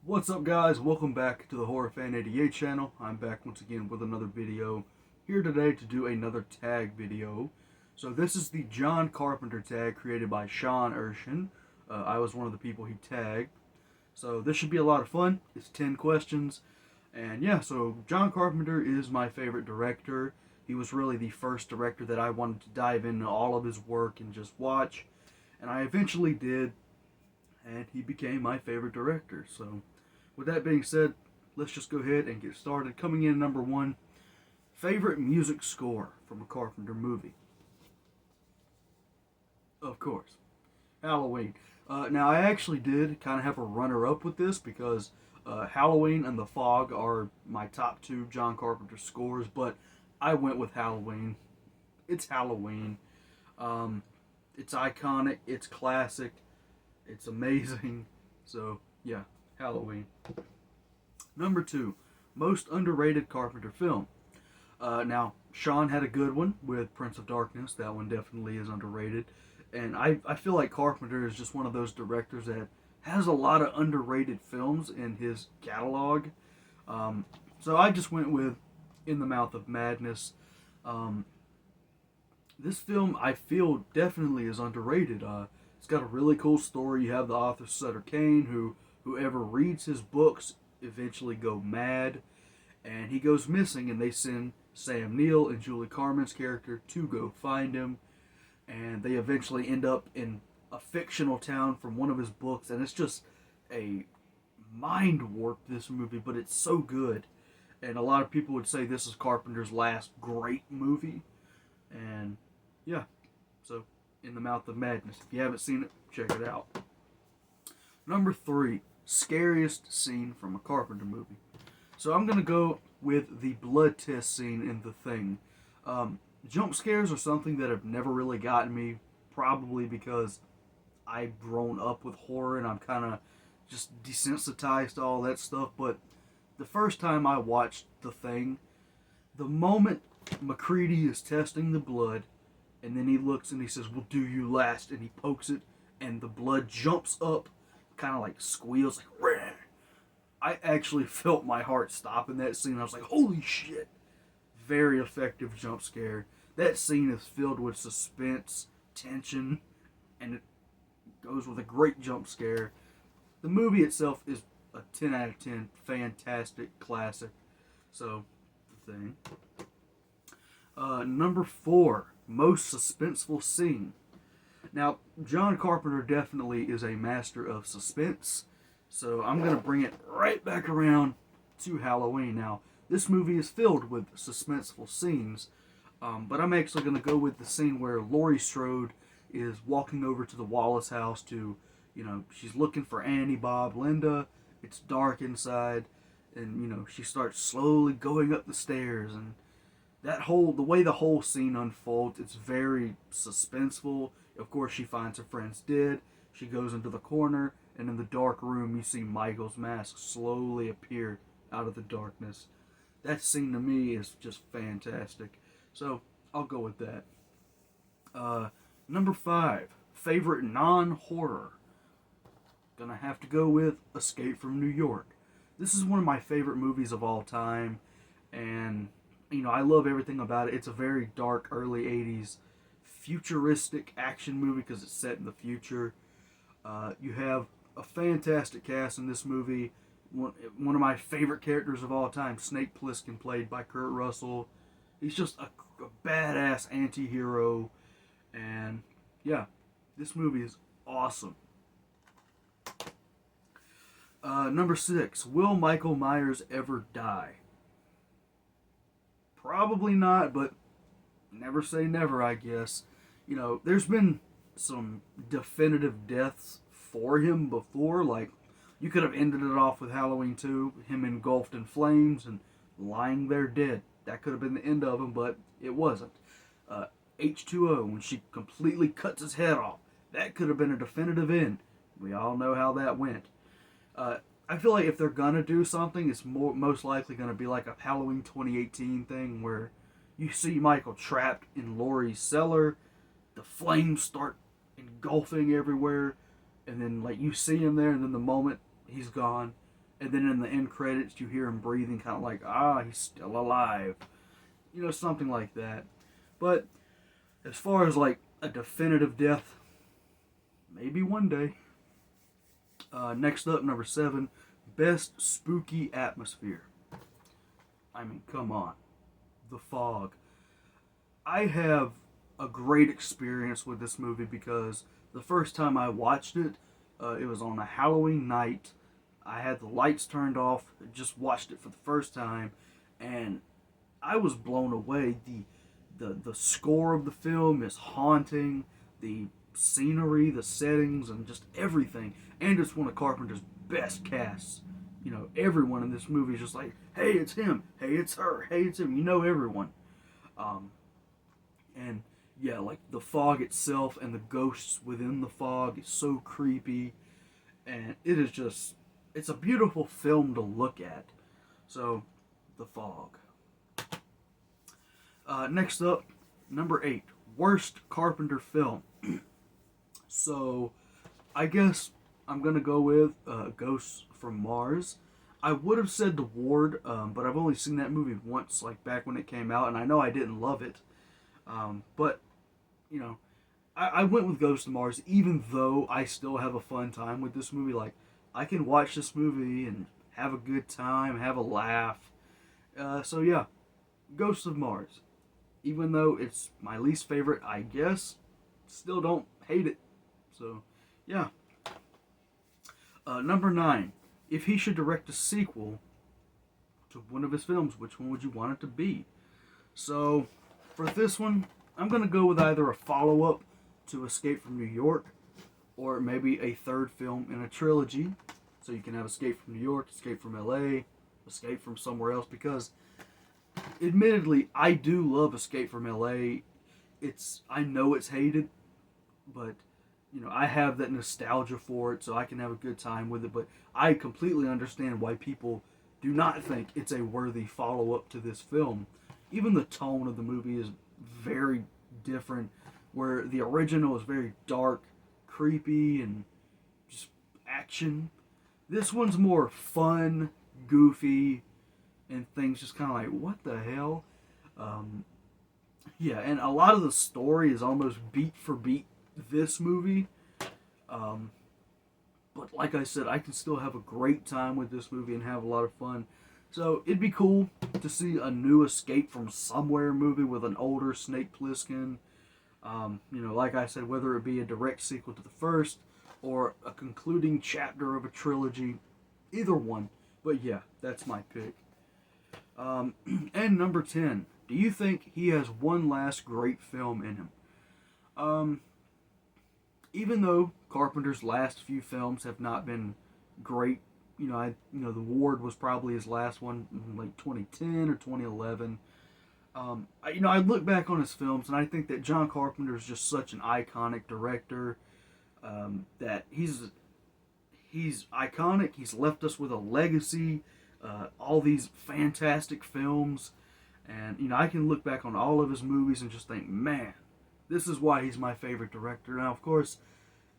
What's up, guys? Welcome back to the Horror Fan 88 channel. I'm back once again with another video. Here today to do another tag video. So this is the John Carpenter tag created by Sean Erschen. I was one of the people he tagged. So this should be a lot of fun. It's 10 questions. And yeah, so John Carpenter is my favorite director. He was really the first director that I wanted to dive into all of his work and just watch. And I eventually did. And he became my favorite director. So with that being said, let's just go ahead and get started. Coming in number one, favorite music score from a Carpenter movie. Of course, Halloween. Now I actually did kind of have a runner-up with this because Halloween and The Fog are my top two John Carpenter scores, but I went with Halloween. It's Halloween. It's iconic. It's classic. It's amazing. So, yeah, Halloween. Number two, most underrated Carpenter film. Now, Sean had a good one with Prince of Darkness. That one definitely is underrated. And I feel like Carpenter is just one of those directors that has a lot of underrated films in his catalog. So I just went with In the Mouth of Madness. This film, I feel, definitely is underrated. It's got a really cool story. You have the author Sutter Kane, whoever reads his books eventually go mad, and he goes missing, and they send Sam Neill and Julie Carmen's character to go find him, and they eventually end up in a fictional town from one of his books, and it's just a mind warp, this movie, but it's so good. And a lot of people would say this is Carpenter's last great movie, and yeah, so In the Mouth of Madness. If you haven't seen it, check it out. Number three, scariest scene from a Carpenter movie. So I'm going to go with the blood test scene in The Thing. Jump scares are something that have never really gotten me, probably because I've grown up with horror and I'm kind of just desensitized to all that stuff. But the first time I watched The Thing, the moment MacReady is testing the blood, and then he looks and he says, "We'll do you last," and he pokes it, and the blood jumps up, kind of like squeals, like, "Rah!" I actually felt my heart stop in that scene. I was like, holy shit. Very effective jump scare. That scene is filled with suspense, tension, and it goes with a great jump scare. The movie itself is a 10 out of 10, fantastic classic. So, The Thing. Number four, most suspenseful scene. Now, John Carpenter definitely is a master of suspense, so I'm going to bring it right back around to Halloween. Now, this movie is filled with suspenseful scenes, but I'm actually going to go with the scene where Laurie Strode is walking over to the Wallace house to, she's looking for Annie, Bob, Linda. It's dark inside, and, she starts slowly going up the stairs, and the way the whole scene unfolds, it's very suspenseful. Of course, she finds her friends dead. She goes into the corner, and in the dark room, you see Michael's mask slowly appear out of the darkness. That scene to me is just fantastic. So, I'll go with that. Number five, favorite non-horror. Gonna have to go with Escape from New York. This is one of my favorite movies of all time, and I love everything about it. It's a very dark, early 80s, futuristic action movie because it's set in the future. You have a fantastic cast in this movie. One of my favorite characters of all time, Snake Plissken, played by Kurt Russell. He's just a badass anti-hero. And, yeah, this movie is awesome. Number six, will Michael Myers ever die? Probably not, but never say never, I guess. There's been some definitive deaths for him before. Like, you could have ended it off with Halloween 2, him engulfed in flames and lying there dead. That could have been the end of him, but it wasn't. H2O, when she completely cuts his head off, that could have been a definitive end. We all know how that went. I feel like if they're gonna do something, it's most likely gonna be like a Halloween 2018 thing where you see Michael trapped in Laurie's cellar, the flames start engulfing everywhere, and then like you see him there, and then the moment he's gone, and then in the end credits you hear him breathing, kind of like, ah, he's still alive. You know, something like that. But as far as like a definitive death, maybe one day. Next up, number 7, best spooky atmosphere. I mean, come on. The Fog. I have a great experience with this movie because the first time I watched it, it was on a Halloween night. I had the lights turned off, just watched it for the first time, and I was blown away. The score of the film is haunting. The scenery, the settings, and just everything. And it's one of Carpenter's best casts. You know, everyone in this movie is just like, hey, it's him. Hey, it's her. Hey, it's him. You know everyone. And yeah, like the fog itself and the ghosts within the fog is so creepy. And it is just, it's a beautiful film to look at. So, The Fog. Next up, number 8, worst Carpenter film. So, I guess I'm gonna go with Ghosts from Mars. I would have said The Ward, but I've only seen that movie once, like back when it came out, and I know I didn't love it. But, you know, I went with Ghosts of Mars, even though I still have a fun time with this movie. Like, I can watch this movie and have a good time, have a laugh. So yeah, Ghosts of Mars. Even though it's my least favorite, I guess, still don't hate it. So, yeah. Number 9. If he should direct a sequel to one of his films, which one would you want it to be? So, for this one, I'm going to go with either a follow-up to Escape from New York, or maybe a third film in a trilogy. So you can have Escape from New York, Escape from LA, Escape from somewhere else, because admittedly, I do love Escape from LA. I know it's hated, but you know, I have that nostalgia for it, so I can have a good time with it. But I completely understand why people do not think it's a worthy follow-up to this film. Even the tone of the movie is very different, where the original is very dark, creepy, and just action. This one's more fun, goofy, and things just kind of like, what the hell? Yeah, and a lot of the story is almost beat for beat this movie. But like I said, I can still have a great time with this movie and have a lot of fun. So it'd be cool to see a new Escape from Somewhere movie with an older Snake Plissken. You know, like I said, whether it be a direct sequel to the first or a concluding chapter of a trilogy, either one. But yeah, that's my pick. And number 10, do you think he has one last great film in him? Even though Carpenter's last few films have not been great, The Ward was probably his last one in like 2010 or 2011. I look back on his films and I think that John Carpenter is just such an iconic director, that he's iconic. He's left us with a legacy, all these fantastic films, and I can look back on all of his movies and just think, man, this is why he's my favorite director. Now, of course,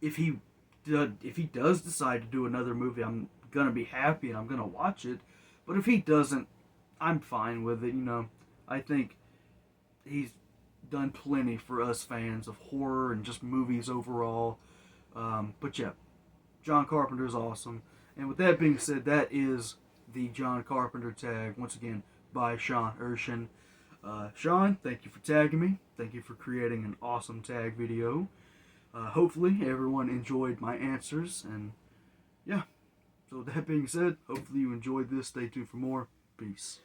if he does decide to do another movie, I'm gonna be happy and I'm gonna watch it. But if he doesn't, I'm fine with it. I think he's done plenty for us fans of horror and just movies overall. But yeah, John Carpenter is awesome. And with that being said, that is the John Carpenter Tag, once again, by Sean Erschen. Sean, thank you for tagging me. Thank you for creating an awesome tag video. Hopefully everyone enjoyed my answers. And yeah, so with that being said, hopefully you enjoyed this. Stay tuned for more. Peace.